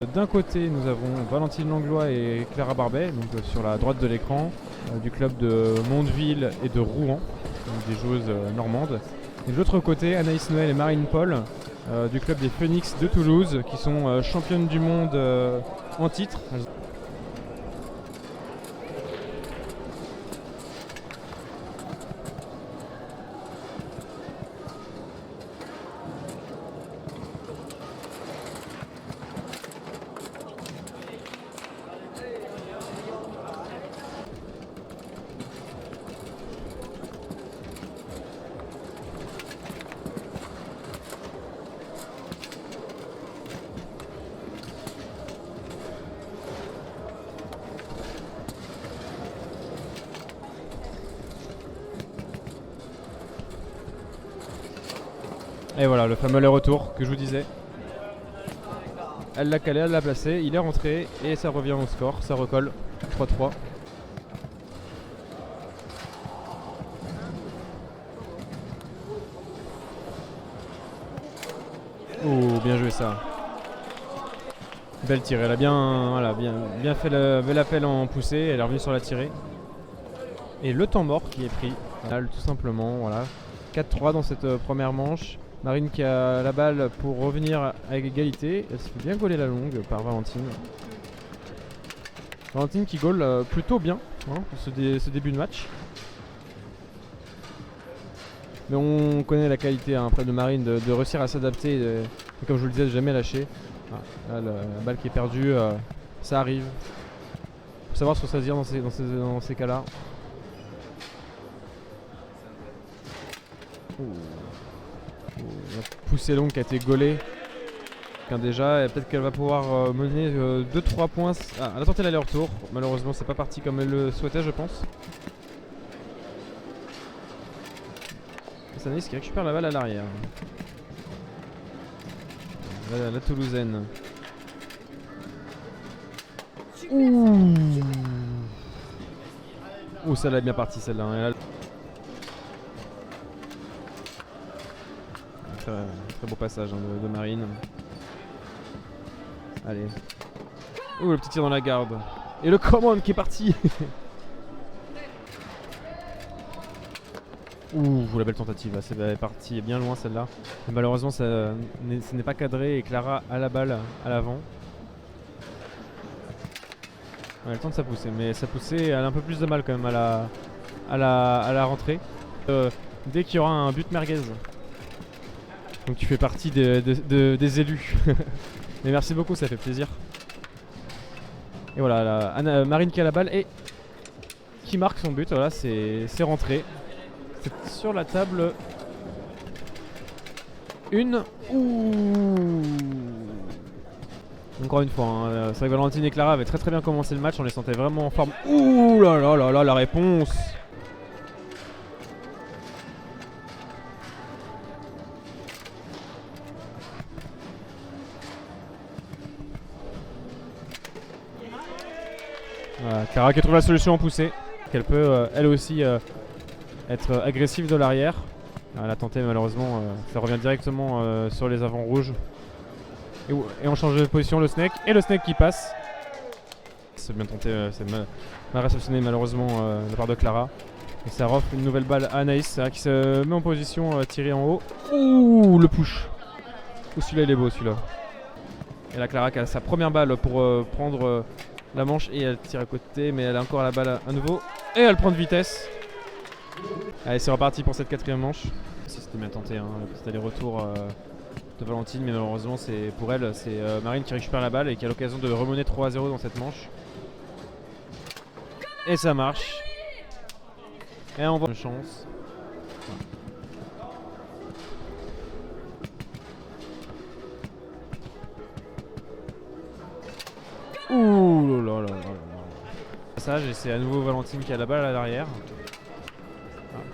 D'un côté, nous avons Valentine Langlois et Clara Barbet, donc sur la droite de l'écran, du club de Mondeville et de Rouen, donc des joueuses normandes. Et de l'autre côté, Anaïs Noël et Marine Paul, du club des Phoenix de Toulouse, qui sont championnes du monde en titre. Et voilà, le fameux aller-retour que je vous disais. Elle l'a calé, elle l'a placé, il est rentré et ça revient au score, ça recolle 3-3. Oh, bien joué ça. Belle tirée, elle a bien fait l'appel en poussée, elle est revenue sur la tirée. Et le temps mort qui est pris, tout simplement, voilà. 4-3 dans cette première manche. Marine qui a la balle pour revenir avec égalité. Elle se fait bien gauler la longue par Valentine. Valentine qui gaule plutôt bien pour ce début de match. Mais on connaît la qualité après de Marine de réussir à s'adapter et comme je vous le disais, de jamais lâcher. Là, la balle qui est perdue, ça arrive. Faut savoir se ressaisir dans ces cas-là. La poussée longue qui a été gaulée déjà, et peut-être qu'elle va pouvoir mener 2-3 points. Elle a tenté l'aller-retour, malheureusement c'est pas parti comme elle le souhaitait je pense. C'est Anaïs qui récupère la balle à l'arrière. La Toulousaine. Ouh, celle-là est bien partie celle-là. Très beau passage de Marine. Allez. Ouh, le petit tir dans la garde. Et le commande qui est parti. Ouh, la belle tentative. C'est parti bien loin celle-là. Malheureusement, ce n'est pas cadré et Clara a la balle à l'avant. Elle tente sa poussée, mais sa poussée elle a un peu plus de mal quand même à la rentrée. Dès qu'il y aura un but merguez. Donc tu fais partie des élus. Mais merci beaucoup, ça fait plaisir. Et voilà, Marine qui a la balle et qui marque son but. Voilà, c'est rentré. C'est sur la table. Une. Ouh. Encore une fois, c'est vrai que Valentine et Clara avaient très bien commencé le match. On les sentait vraiment en forme. Ouh là là là là, la réponse. Voilà, Clara qui trouve la solution en poussée, qu'elle peut elle aussi être agressive de l'arrière. Elle a tenté malheureusement, ça revient directement sur les avants rouges. Et on change de position le snake, et le snake qui passe. C'est bien tenté, c'est mal réceptionné malheureusement de la part de Clara. Et ça offre une nouvelle balle à Anaïs qui se met en position tirée en haut. Ouh, le push. Ouh, celui-là il est beau celui-là. Et la Clara qui a sa première balle pour prendre la manche et elle tire à côté, mais elle a encore la balle à nouveau et elle prend de vitesse. Allez, c'est reparti pour cette quatrième manche. C'était bien tenté, le petit aller-retour de Valentine, mais malheureusement c'est pour elle, c'est Marine qui récupère la balle et qui a l'occasion de remener 3-0 dans cette manche. Et ça marche. Et on voit une chance. Ouh là là là là. Passage et c'est à nouveau Valentine qui a la balle à l'arrière,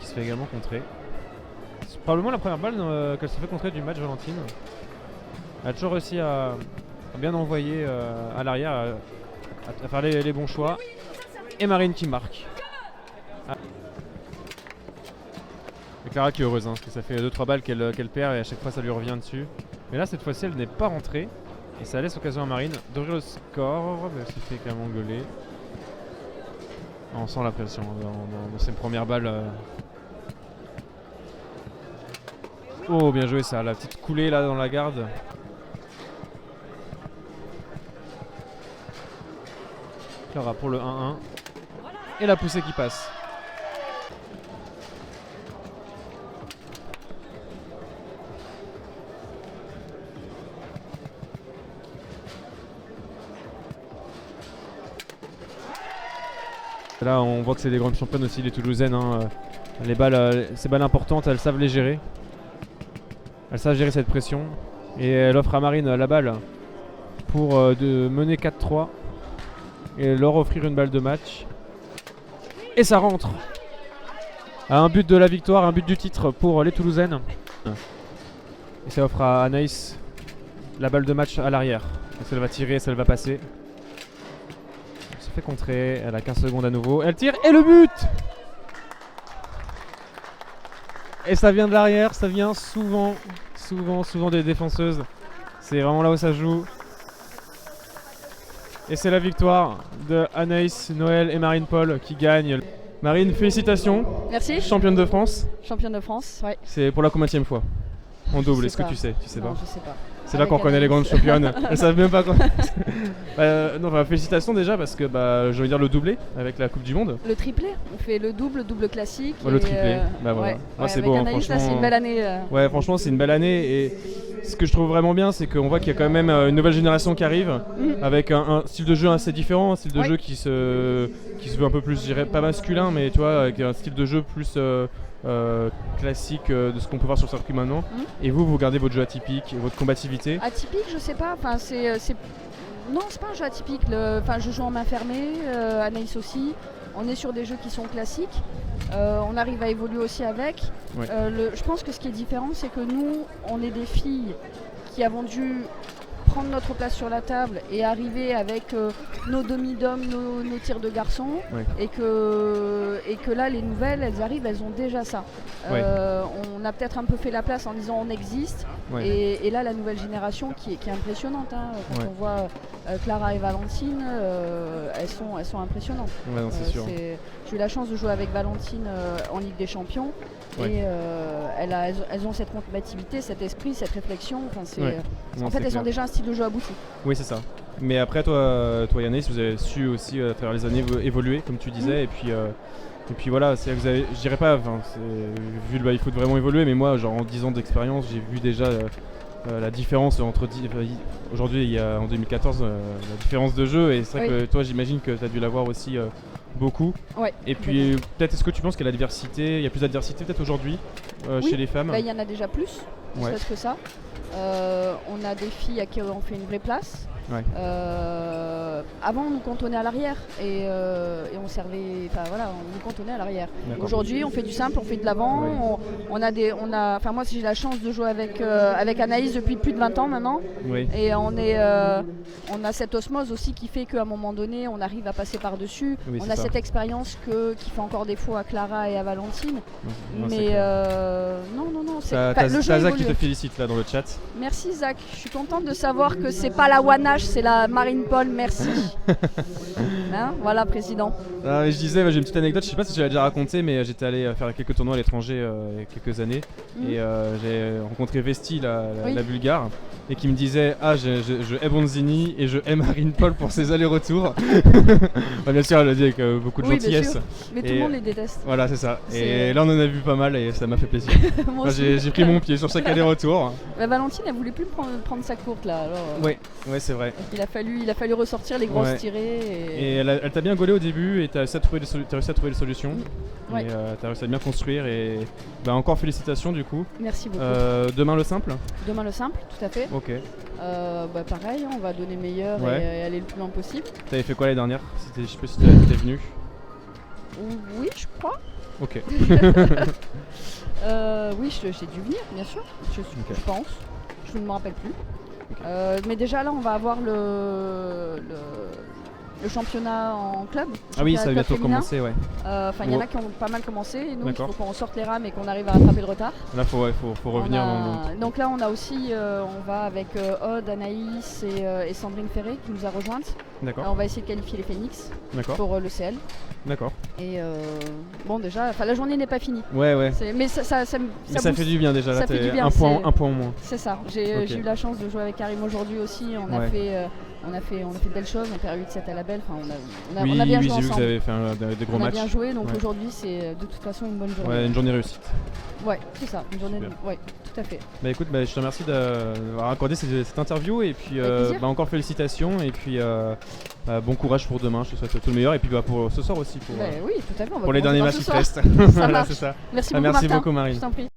qui se fait également contrer. C'est probablement la première balle qu'elle se fait contrer du match, Valentine. Elle a toujours réussi à bien envoyer à l'arrière, à faire les bons choix. Et Marine qui marque. Et Clara qui est heureuse, parce que ça fait 2-3 balles qu'elle perd et à chaque fois ça lui revient dessus. Mais là cette fois-ci elle n'est pas rentrée. Et ça laisse occasion à Marine d'ouvrir le score, mais elle s'est fait quand même engueuler. On sent la pression dans ses premières balles. Oh, bien joué ça, la petite coulée là dans la garde. Clara pour le 1-1. Et la poussée qui passe. Là on voit que c'est des grandes championnes aussi les Toulousaines, hein. Les balles, ces balles importantes, elles savent les gérer. Elles savent gérer cette pression. Et elle offre à Marine la balle pour de mener 4-3 et leur offrir une balle de match. Et ça rentre. Un but de la victoire, un but du titre pour les Toulousaines. Et ça offre à Anaïs la balle de match à l'arrière. Est-ce qu'elle va tirer, est-ce qu'elle va passer? Elle se fait contrer, elle a 15 secondes à nouveau. Elle tire et le but! Et ça vient de l'arrière, ça vient souvent des défenseuses. C'est vraiment là où ça joue. Et c'est la victoire de Anaïs, Noël et Marine Paul qui gagnent. Marine, félicitations. Merci. Championne de France. Championne de France, ouais. C'est pour la combienième fois en double, est-ce que pas. tu sais? Tu sais Non, pas. je sais pas. C'est là qu'on connaît les grandes championnes. Elles savent même pas quoi. Félicitations déjà parce que je veux dire le doublé avec la Coupe du Monde. Le triplé, on fait le double classique. Le triplé, voilà. Ouais, C'est avec beau, Anaïs, franchement. là, c'est une belle année. Ouais, franchement, c'est une belle année. Et ce que je trouve vraiment bien, c'est qu'on voit qu'il y a quand même une nouvelle génération qui arrive avec un style de jeu assez différent, un style de jeu qui se veut un peu plus, je dirais pas masculin, mais tu vois, avec un style de jeu plus classique de ce qu'on peut voir sur le circuit maintenant. Et vous gardez votre jeu atypique, votre combativité. Atypique, je sais pas. Enfin, non, c'est pas un jeu atypique. Enfin, je joue en main fermée, Anaïs aussi. On est sur des jeux qui sont classiques. On arrive à évoluer aussi avec. Ouais. Je pense que ce qui est différent, c'est que nous, on est des filles qui avons dû prendre notre place sur la table et arriver avec nos demi-d'hommes, nos tirs de garçons. Ouais. Et que là, les nouvelles, elles arrivent, elles ont déjà ça. Ouais. On a peut-être un peu fait la place en disant on existe. Ouais. Et là, la nouvelle génération qui est impressionnante. Hein, quand on voit Clara et Valentine, elles sont impressionnantes. Ouais, non, c'est sûr. J'ai eu la chance de jouer avec Valentine en Ligue des Champions. Ouais. Et elles ont cette combativité, cet esprit, cette réflexion. Enfin, Non, en fait, c'est elles clair. ont déjà un style de jeu abouti. Oui, c'est ça. Mais après, toi Yannis, vous avez su aussi à travers les années évoluer, comme tu disais. Et puis voilà, c'est que vous avez, je dirais pas, vu le baby-foot vraiment évoluer, mais moi, genre en 10 ans d'expérience, j'ai vu déjà la différence entre aujourd'hui, en 2014, la différence de jeu. Et c'est vrai que toi, j'imagine que tu as dû la voir aussi beaucoup. Ouais, et puis peut-être, est-ce que tu penses qu'il y a il y a plus d'adversité peut-être aujourd'hui chez les femmes? Il y en a déjà plus, ne serait-ce que ça. On a des filles à qui on fait une vraie place. Ouais. Avant, on nous cantonnait à l'arrière et on servait. Enfin voilà, on nous cantonnait à l'arrière. Aujourd'hui, on fait du simple, on fait de l'avant. Ouais. Enfin moi, j'ai la chance de jouer avec Anaïs depuis plus de 20 ans maintenant. Oui. Et on a cette osmose aussi qui fait qu'à un moment donné, on arrive à passer par-dessus. Oui, on a cette expérience qui fait encore défaut à Clara et à Valentine. Non, mais non. T'as Zach qui te félicite là dans le chat. Merci Zach, je suis contente de savoir que c'est pas la Wanache, c'est la Marine Paul, merci. Hein, voilà, président. Je disais, j'ai une petite anecdote, je sais pas si je l'ai déjà raconté, mais j'étais allé faire quelques tournois à l'étranger il y a quelques années. Et j'ai rencontré Vesti, la Bulgare, et qui me disait je hais Bonzini et je hais Marine Paul pour ses allers-retours. Bien sûr, elle le dit avec beaucoup de gentillesse. Mais tout le monde les déteste. Voilà, c'est ça. Et là, on en a vu pas mal et ça m'a fait plaisir. J'ai pris mon pied sur chaque aller-retour. Valentine, elle voulait plus prendre sa courte là. Oui, c'est vrai. Il a fallu ressortir les grosses tirées. Et elle t'a bien gaulé au début et t'as réussi à trouver les solutions. Et t'as réussi à bien construire et encore félicitations du coup. Merci beaucoup. Demain le simple? Demain le simple, tout à fait. Ok. Pareil, on va donner meilleur et aller le plus loin possible. T'avais fait quoi l'année dernière? Je sais pas si t'étais venu. Oui, je crois. Ok. Oui, j'ai dû venir, bien sûr. Je pense. Je ne me rappelle plus. Okay. Mais déjà là, on va avoir le championnat en club. Ah oui, championnat ça va club bientôt féminin. commencer, ouais. Il y en a qui ont pas mal commencé, et nous il D'accord. faut qu'on sorte les rames et qu'on arrive à rattraper le retard. Là, faut revenir Donc là on a aussi, on va avec Aude, Anaïs et Sandrine Ferré qui nous a rejointes. D'accord. On va essayer de qualifier les Phoenix D'accord. pour le CL. D'accord. Et bon déjà, la journée n'est pas finie. Ouais. Mais ça fait du bien déjà, là ça fait du bien, un point en moins. C'est ça, j'ai eu la chance de jouer avec Karim aujourd'hui aussi, on a fait de belles choses, on perd 8-7 à la belle, on a bien joué j'ai vu que ensemble. vous avez fait des gros matchs. On a bien joué, donc aujourd'hui c'est de toute façon une bonne journée. Ouais, une journée réussite. Ouais, c'est ça, une journée, ouais, tout à fait. Bah écoute, je te remercie d'avoir accordé cette interview et puis encore félicitations et puis bon courage pour demain, je te souhaite tout le meilleur et puis pour ce soir aussi Oui, tout à fait. pour les derniers matchs qui restent. Voilà, c'est ça. Merci beaucoup, Merci Martin. beaucoup, Marine. Je t'en prie.